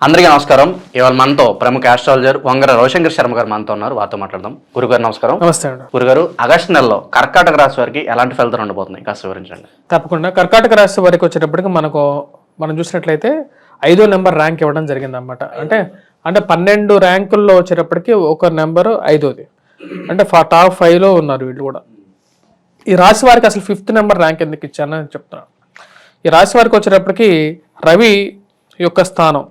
అందరికీ నమస్కారం. ఇవాళ మనతో ప్రముఖ ఆస్ట్రాలజర్ వంగర రవిశంకర్ శర్మ గారు మనతో ఉన్నారు. వారితో మాట్లాడదాం. గురుగారు నమస్కారం. నమస్తే అండి. గురుగారు, ఆగస్టు నెలలో కర్కాటక రాశి వారికి ఎలాంటి ఫలితాలు ఉండబోతున్నాయి కాస్త వివరించండి. తప్పకుండా. కర్కాటక రాశి వారికి వచ్చేటప్పటికి మనం చూసినట్లయితే 5వ నెంబర్ ర్యాంక్ ఇవ్వడం జరిగింది అనమాట. అంటే 12 ర్యాంకుల్లో వచ్చేటప్పటికి ఒక నెంబరు 5వది, అంటే టాప్ 5లో ఉన్నారు వీళ్ళు కూడా. ఈ రాశి వారికి అసలు 5th నెంబర్ ర్యాంక్ ఎందుకు ఇచ్చానని చెప్తున్నాను. ఈ రాశి వారికి వచ్చేటప్పటికి రవి యొక్క స్థానం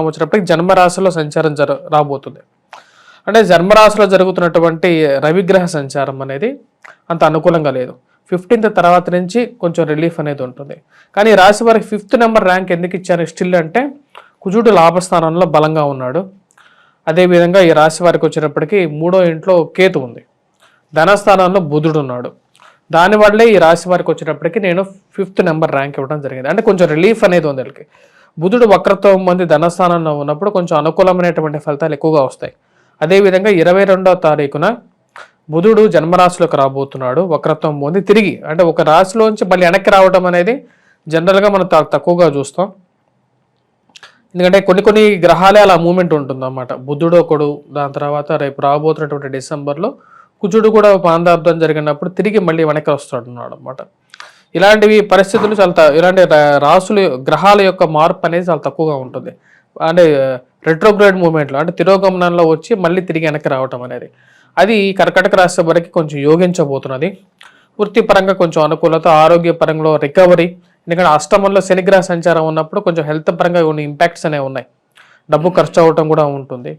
వచ్చేటప్పటికి జన్మరాశిలో సంచారం రాబోతుంది. అంటే జన్మరాశిలో జరుగుతున్నటువంటి రవిగ్రహ సంచారం అనేది అంత అనుకూలంగా లేదు. 15th తర్వాత నుంచి కొంచెం రిలీఫ్ అనేది ఉంటుంది. కానీ ఈ రాశి వారికి 5th నెంబర్ ర్యాంక్ ఎందుకు ఇచ్చారు స్టిల్ అంటే కుజుడు లాభస్థానంలో బలంగా ఉన్నాడు. అదేవిధంగా ఈ రాశి వారికి వచ్చేటప్పటికి 3వ ఇంట్లో కేతు ఉంది, ధనస్థానంలో బుధుడు ఉన్నాడు. దానివల్లే ఈ రాశి వారికి వచ్చేటప్పటికి నేను 5th నెంబర్ ర్యాంక్ ఇవ్వడం జరిగింది. అంటే కొంచెం రిలీఫ్ అనేది ఉంది వీళ్ళకి. బుధుడు వక్రత్వం మంది ధనస్థానంలో ఉన్నప్పుడు కొంచెం అనుకూలమైనటువంటి ఫలితాలు ఎక్కువగా వస్తాయి. అదేవిధంగా 22వ తారీఖున బుధుడు జన్మరాశిలోకి రాబోతున్నాడు వక్రత్వం పొంది తిరిగి. అంటే ఒక రాశిలోంచి మళ్ళీ వెనక్కి రావడం అనేది జనరల్గా మనం తక్కువగా చూస్తాం. ఎందుకంటే కొన్ని గ్రహాలే అలా మూమెంట్ ఉంటుంది అన్నమాట. బుధుడు ఒకడు, దాని తర్వాత రేపు రాబోతున్నటువంటి డిసెంబర్లో కుజుడు కూడా పాందార్థం జరిగినప్పుడు తిరిగి మళ్ళీ వెనక్కి వస్తున్నాడు అన్నమాట. ఇలాంటివి పరిస్థితులు ఇలాంటి రాసులు గ్రహాల యొక్క మార్పు అనేది చాలా తక్కువగా ఉంటుంది. అంటే రెట్రోగ్రేడ్ మూమెంట్లో అంటే తిరోగమనంలో వచ్చి మళ్ళీ తిరిగి వెనక్కి రావటం అనేది అది కర్కాటక రాశి వరకు కొంచెం యోగించబోతున్నది. వృత్తిపరంగా కొంచెం అనుకూలత, ఆరోగ్యపరంగా రికవరీ. ఎందుకంటే అష్టమంలో శనిగ్రహ సంచారం ఉన్నప్పుడు కొంచెం హెల్త్ పరంగా కొన్ని ఇంపాక్ట్స్ అనేవి ఉన్నాయి. డబ్బు ఖర్చు అవ్వటం కూడా ఉంటుంది.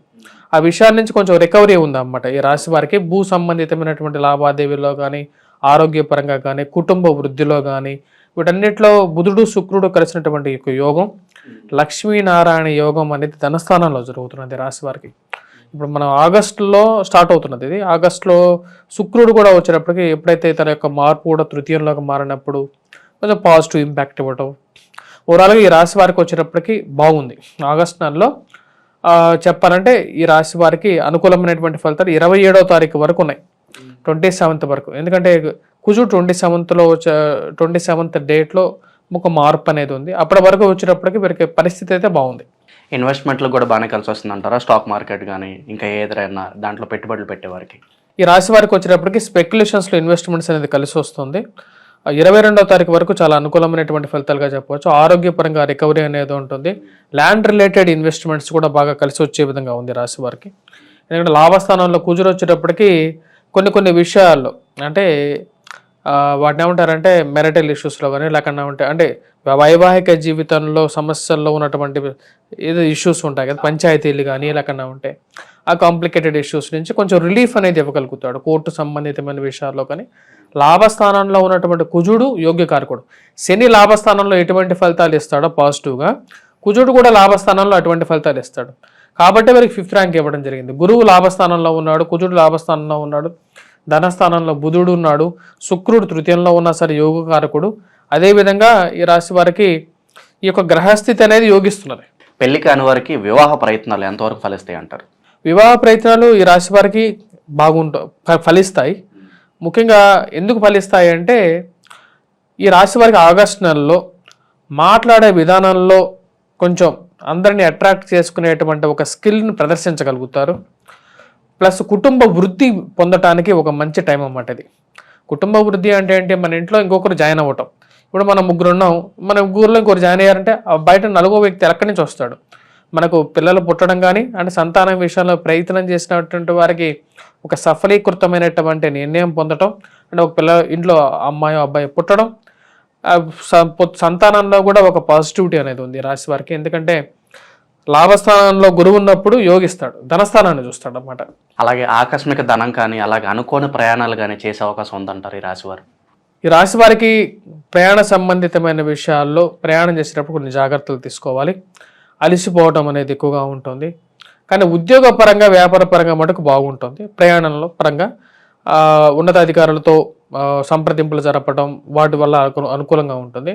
ఆ విషయాల నుంచి కొంచెం రికవరీ ఉందన్నమాట. ఈ రాశి వారికి భూ సంబంధితమైనటువంటి లావాదేవీల్లో కానీ, ఆరోగ్యపరంగా కానీ, కుటుంబ వృద్ధిలో కానీ, వీటన్నిటిలో బుధుడు శుక్రుడు కలిసినటువంటి యోగం, లక్ష్మీనారాయణ యోగం అనేది ధనస్థానంలో జరుగుతున్నది రాశి వారికి. ఇప్పుడు మనం ఆగస్టులో స్టార్ట్ అవుతున్నది ఇది. ఆగస్టులో శుక్రుడు కూడా వచ్చేటప్పటికి ఎప్పుడైతే తన యొక్క మార్పు కూడా తృతీయంలోకి మారినప్పుడు కొంచెం పాజిటివ్ ఇంపాక్ట్ ఇవ్వటం. ఓవరాల్గా ఈ రాశి వారికి వచ్చేటప్పటికి బాగుంది. ఆగస్టు నెలలో చెప్పాలంటే ఈ రాశి వారికి అనుకూలమైనటువంటి ఫలితాలు 27వ తారీఖు వరకు ఉన్నాయి, 27th వరకు. ఎందుకంటే కుజుడు 27th డేట్లో ఒక మార్పు అనేది ఉంది. అప్పటి వరకు వచ్చేటప్పటికి వీరికి పరిస్థితి అయితే బాగుంది. ఇన్వెస్ట్మెంట్లు కూడా బాగానే కలిసి వస్తుంది అంటారా? స్టాక్ మార్కెట్ కానీ ఇంకా ఏదైనా దాంట్లో పెట్టుబడులు పెట్టేవారికి ఈ రాశి వారికి వచ్చేటప్పటికి స్పెక్యులేషన్స్లో ఇన్వెస్ట్మెంట్స్ అనేది కలిసి వస్తుంది. 22వ తారీఖు వరకు చాలా అనుకూలమైనటువంటి ఫలితాలుగా చెప్పవచ్చు. ఆరోగ్యపరంగా రికవరీ అనేది ఉంటుంది. ల్యాండ్ రిలేటెడ్ ఇన్వెస్ట్మెంట్స్ కూడా బాగా కలిసి వచ్చే విధంగా ఉంది రాశి వారికి. ఎందుకంటే లాభస్థానంలో కుజుడు వచ్చేటప్పటికి కొన్ని విషయాల్లో అంటే వాటిని ఏమంటారంటే మెరిటల్ ఇష్యూస్లో కానీ లేకుండా ఉంటాయి. అంటే వైవాహిక జీవితంలో సమస్యల్లో ఉన్నటువంటి ఏదో ఇష్యూస్ ఉంటాయి కదా, పంచాయతీలు కానీ లేకుండా ఉంటాయి. ఆ కాంప్లికేటెడ్ ఇష్యూస్ నుంచి కొంచెం రిలీఫ్ అనేది ఇవ్వగలుగుతాడు. కోర్టు సంబంధితమైన విషయాల్లో కానీ. లాభస్థానంలో ఉన్నటువంటి కుజుడు యోగ్యకారకుడు. శని లాభస్థానంలో ఎటువంటి ఫలితాలు ఇస్తాడో పాజిటివ్గా, కుజుడు కూడా లాభస్థానంలో అటువంటి ఫలితాలు ఇస్తాడు. కాబట్టి వారికి 5th ర్యాంక్ ఇవ్వడం జరిగింది. గురువు లాభస్థానంలో ఉన్నాడు, కుజుడు లాభస్థానంలో ఉన్నాడు, ధనస్థానంలో బుధుడు ఉన్నాడు, శుక్రుడు తృతీయంలో ఉన్నా సరే యోగకారకుడు. అదేవిధంగా ఈ రాశి వారికి ఈ యొక్క గ్రహస్థితి అనేది యోగిస్తున్నది. పెళ్లి కాని వారికి వివాహ ప్రయత్నాలు ఎంతవరకు ఫలిస్తాయి అంటారు? వివాహ ప్రయత్నాలు ఈ రాశి వారికి ఫలిస్తాయి. ముఖ్యంగా ఎందుకు ఫలిస్తాయి అంటే ఈ రాశి వారికి ఆగస్టు నెలలో మాట్లాడే విధానంలో కొంచెం అందరినీ అట్రాక్ట్ చేసుకునేటువంటి ఒక స్కిల్ని ప్రదర్శించగలుగుతారు. ప్లస్ కుటుంబ వృద్ధి పొందటానికి ఒక మంచి టైం అన్నమాట ఇది. కుటుంబ వృద్ధి అంటే ఏంటి? మన ఇంట్లో ఇంకొకరు జాయిన్ అవ్వటం. ఇప్పుడు మనం ముగ్గురు ఉన్నాం, మన ముగ్గురులో ఇంకొకరు జాయిన్ అయ్యారంటే బయట 4వ వ్యక్తి ఎక్కడి నుంచి వస్తాడు. మనకు పిల్లలు పుట్టడం కానీ అంటే సంతానం విషయంలో ప్రయత్నం చేసినటువంటి వారికి ఒక సఫలీకృతమైనటువంటి నిర్ణయం పొందటం, అంటే ఒక ఇంట్లో అమ్మాయి అబ్బాయి పుట్టడం, సంతానంలో కూడా ఒక పాజిటివిటీ అనేది ఉంది రాశి వారికి. ఎందుకంటే లాభస్థానంలో గురువు ఉన్నప్పుడు యోగిస్తాడు, ధనస్థానాన్ని చూస్తాడు అన్నమాట. అలాగే ఆకస్మిక ధనం కానీ అలాగే అనుకోని ప్రయాణాలు కానీ చేసే అవకాశం ఉందంటారు ఈ రాశి వారు? ఈ రాశి వారికి ప్రయాణ సంబంధితమైన విషయాల్లో ప్రయాణం చేసేటప్పుడు కొన్ని జాగ్రత్తలు తీసుకోవాలి. అలసిపోవడం అనేది ఎక్కువగా ఉంటుంది. కానీ ఉద్యోగ పరంగా వ్యాపార పరంగా మటుకు బాగుంటుంది. ప్రయాణంలో పరంగా ఉన్నతాధికారులతో సంప్రదింపులు జరపడం వాటి వల్ల అనుకూలంగా ఉంటుంది.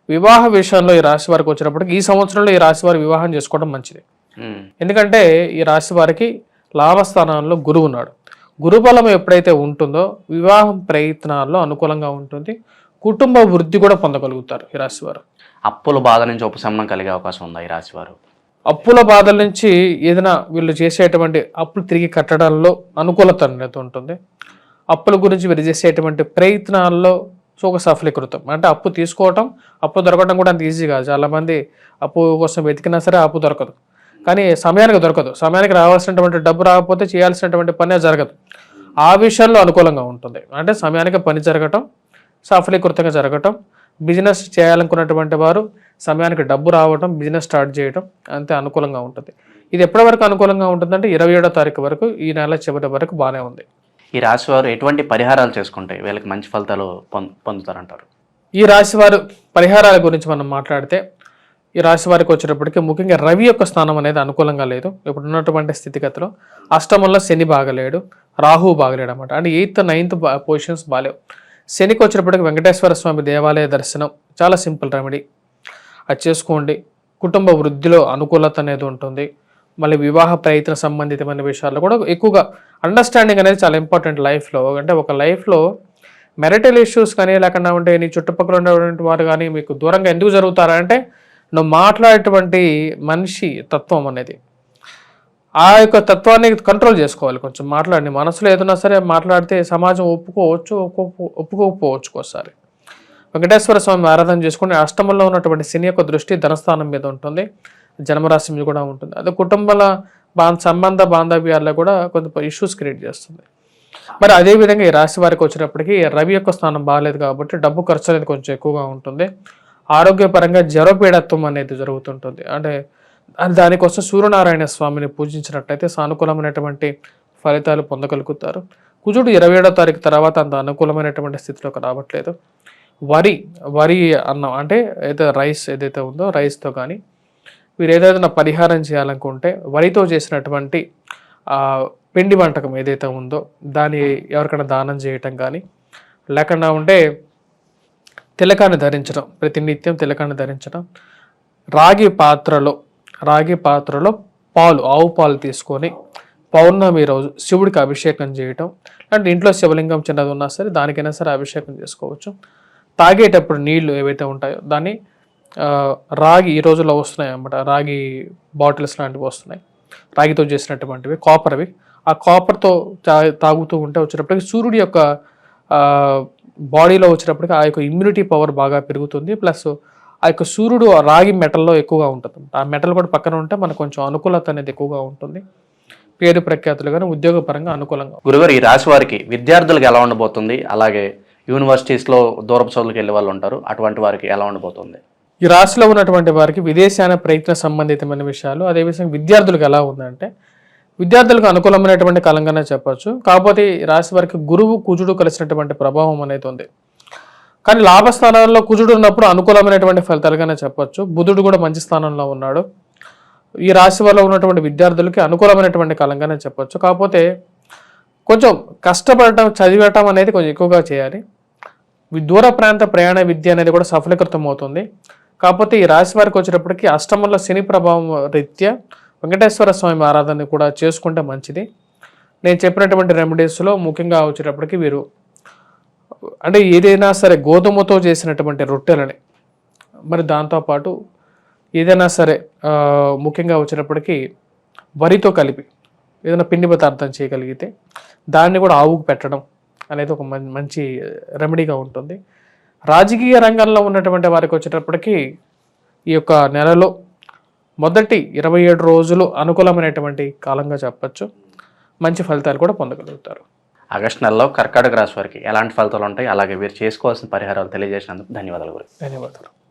వివాహ విషయంలో ఈ రాశి వారికి వచ్చినప్పటికీ ఈ సంవత్సరంలో ఈ రాశి వారి వివాహం చేసుకోవడం మంచిది. ఎందుకంటే ఈ రాశి వారికి లాభస్థానంలో గురువు ఉన్నాడు. గురుబలం ఎప్పుడైతే ఉంటుందో వివాహం ప్రయత్నాల్లో అనుకూలంగా ఉంటుంది. కుటుంబ వృద్ధి కూడా పొందగలుగుతారు ఈ రాశి వారు. అప్పుల బాధ నుంచి ఉపశమనం కలిగే అవకాశం ఉందా ఈ రాశి వారు? అప్పుల బాధల నుంచి ఏదైనా వీళ్ళు చేసేటువంటి అప్పులు తిరిగి కట్టడంలో అనుకూలత అనేది ఉంటుంది. అప్పుల గురించి వీళ్ళు చేసేటువంటి ప్రయత్నాల్లో ఒక సఫలీకృతం. అంటే అప్పు తీసుకోవటం, అప్పు దొరకడం కూడా అంత ఈజీ కాదు. చాలామంది అప్పు కోసం వెతికినా సరే అప్పు దొరకదు, కానీ సమయానికి దొరకదు. సమయానికి రావాల్సినటువంటి డబ్బు రాకపోతే చేయాల్సినటువంటి పనే జరగదు. ఆ విషయంలో అనుకూలంగా ఉంటుంది. అంటే సమయానికి పని జరగటం, సఫలీకృతంగా జరగటం, బిజినెస్ చేయాలనుకున్నటువంటి వారు సమయానికి డబ్బు రావటం, బిజినెస్ స్టార్ట్ చేయడం అంతే అనుకూలంగా ఉంటుంది. ఇది ఎప్పటి వరకు అనుకూలంగా ఉంటుందంటే 27వ తారీఖు వరకు, ఈ నెల చివరి వరకు బాగానే ఉంది. ఈ రాశి వారు ఎటువంటి పరిహారాలు చేసుకుంటే వీళ్ళకి మంచి ఫలితాలు పొందుతారంటారు? ఈ రాశి వారు పరిహారాల గురించి మనం మాట్లాడితే, ఈ రాశి వారికి వచ్చేటప్పటికి ముఖ్యంగా రవి యొక్క స్థానం అనేది అనుకూలంగా లేదు. ఇప్పుడు ఉన్నటువంటి స్థితిగతిలో అష్టమంలో శని బాగలేడు, రాహు బాగలేడు అనమాట. అంటే 8th 9th పొజిషన్స్ బాగాలేవు. శనికి వచ్చేటప్పటికి వెంకటేశ్వర స్వామి దేవాలయ దర్శనం చాలా సింపుల్ రెమెడీ, అది చేసుకోండి. కుటుంబ వృద్ధిలో అనుకూలత అనేది ఉంటుంది. మళ్ళీ వివాహ ప్రయత్న సంబంధితమైన విషయాల్లో కూడా ఎక్కువగా అండర్స్టాండింగ్ అనేది చాలా ఇంపార్టెంట్ లైఫ్లో. అంటే ఒక లైఫ్లో మెరిటల్ ఇష్యూస్ కానీ లేకుండా ఉంటే నీ చుట్టుపక్కల ఉన్నటువంటి వారు కానీ మీకు దూరంగా ఎందుకు జరుగుతారంటే నువ్వు మాట్లాడేటువంటి మనిషి తత్వం అనేది, ఆ యొక్క తత్వాన్ని కంట్రోల్ చేసుకోవాలి. కొంచెం మాట్లాడి మనసులో ఏదైనా సరే మాట్లాడితే సమాజం ఒప్పుకోవచ్చు, ఒప్పుకోకపోవచ్చు. ఒకసారి వెంకటేశ్వర స్వామి ఆరాధన చేసుకుని అష్టమంలో ఉన్నటువంటి శని యొక్క దృష్టి ధనస్థానం మీద ఉంటుంది, జన్మరాశి మీద కూడా ఉంటుంది. అదే కుటుంబాల సంబంధ బాంధవ్యాల్లో కూడా కొంత ఇష్యూస్ క్రియేట్ చేస్తుంది. మరి అదేవిధంగా ఈ రాశి వారికి వచ్చినప్పటికీ రవి యొక్క స్థానం బాగాలేదు కాబట్టి డబ్బు ఖర్చు అనేది కొంచెం ఎక్కువగా ఉంటుంది. ఆరోగ్యపరంగా జ్వరపీడత్వం అనేది జరుగుతుంటుంది. అంటే దానికోసం సూర్యనారాయణ స్వామిని పూజించినట్లయితే సానుకూలమైనటువంటి ఫలితాలు పొందగలుగుతారు. కుజుడు 27వ తారీఖు తర్వాత అంత అనుకూలమైనటువంటి స్థితిలోకి రావట్లేదు. వరి అన్నం అంటే ఏదైతే రైస్ ఏదైతే ఉందో రైస్తో కానీ వీరు ఏదైనా పరిహారం చేయాలనుకుంటే వరితో చేసినటువంటి పిండి వంటకం ఏదైతే ఉందో దాన్ని ఎవరికైనా దానం చేయటం కానీ, లేకుండా ఉంటే తిలకాన్ని ధరించడం, ప్రతినిత్యం తిలకాన్ని ధరించడం, రాగి పాత్రలో పాలు, ఆవు పాలు తీసుకొని పౌర్ణమి రోజు శివుడికి అభిషేకం చేయటం. అంటే ఇంట్లో శివలింగం చిన్నది ఉన్నా సరే దానికైనా సరే అభిషేకం చేసుకోవచ్చు. తాగేటప్పుడు నీళ్లు ఏవైతే ఉంటాయో దాన్ని రాగి ఈ రోజుల్లో వస్తున్నాయి అన్నమాట, రాగి బాటిల్స్ లాంటివి వస్తున్నాయి, రాగితో చేసినటువంటివి, కాపర్వి. ఆ కాపర్తో తాగుతూ ఉంటే వచ్చేటప్పటికి సూర్యుడి యొక్క బాడీలో వచ్చేటప్పటికి ఆ యొక్క ఇమ్యూనిటీ పవర్ బాగా పెరుగుతుంది. ప్లస్ ఆ యొక్క సూర్యుడు రాగి మెటల్లో ఎక్కువగా ఉంటుంది. ఆ మెటల్ కూడా పక్కన ఉంటే మనకు కొంచెం అనుకూలత అనేది ఎక్కువగా ఉంటుంది. పేరు ప్రఖ్యాతులు కానీ ఉద్యోగపరంగా అనుకూలంగా. గురుగారు, ఈ రాశి వారికి విద్యార్థులకు ఎలా ఉండబోతుంది? అలాగే యూనివర్సిటీస్లో దూరపు చదువులకు వెళ్ళే వాళ్ళు ఉంటారు, అటువంటి వారికి ఎలా ఉండబోతుంది? ఈ రాశిలో ఉన్నటువంటి వారికి విదేశాన ప్రయత్న సంబంధితమైన విషయాలు, అదేవిధంగా విద్యార్థులకు ఎలా ఉందంటే విద్యార్థులకు అనుకూలమైనటువంటి కాలంగానే చెప్పొచ్చు. కాకపోతే ఈ రాశి వారికి గురువు కుజుడు కలిసినటువంటి ప్రభావం అనేది ఉంది. కానీ లాభస్థానంలో కుజుడు ఉన్నప్పుడు అనుకూలమైనటువంటి ఫలితాలుగానే చెప్పొచ్చు. బుధుడు కూడా మంచి స్థానంలో ఉన్నాడు. ఈ రాశి వల్ల ఉన్నటువంటి విద్యార్థులకి అనుకూలమైనటువంటి కాలంగానే చెప్పొచ్చు. కాకపోతే కొంచెం కష్టపడటం, చదివటం అనేది కొంచెం ఎక్కువగా చేయాలి. దూర ప్రాంత ప్రయాణ విద్య అనేది కూడా సఫలీకృతం అవుతుంది. కాకపోతే ఈ రాశి వారికి వచ్చేటప్పటికి అష్టమంలో శని ప్రభావం రీత్యా వెంకటేశ్వర స్వామి ఆరాధన కూడా చేసుకుంటే మంచిది. నేను చెప్పినటువంటి రెమెడీస్లో ముఖ్యంగా వచ్చేటప్పటికి వీరు అంటే ఏదైనా సరే గోధుమతో చేసినటువంటి రొట్టెలని, మరి దాంతోపాటు ఏదైనా సరే ముఖ్యంగా వచ్చేటప్పటికి వరితో కలిపి ఏదైనా పిండి పదార్థం చేయగలిగితే దాన్ని కూడా ఆవుకు పెట్టడం అనేది ఒక మంచి రెమెడీగా ఉంటుంది. రాజకీయ రంగంలో ఉన్నటువంటి వారికి వచ్చేటప్పటికి ఈ యొక్క నెలలో మొదటి 27 రోజులు అనుకూలమైనటువంటి కాలంగా చెప్పచ్చు. మంచి ఫలితాలు కూడా పొందగలుగుతారు. ఆగస్టు నెలలో కర్కాటక రాశి వారికి ఎలాంటి ఫలితాలు ఉంటాయి, అలాగే వీరు చేసుకోవాల్సిన పరిహారాలు తెలియజేసినందుకు ధన్యవాదాలు. ధన్యవాదాలు.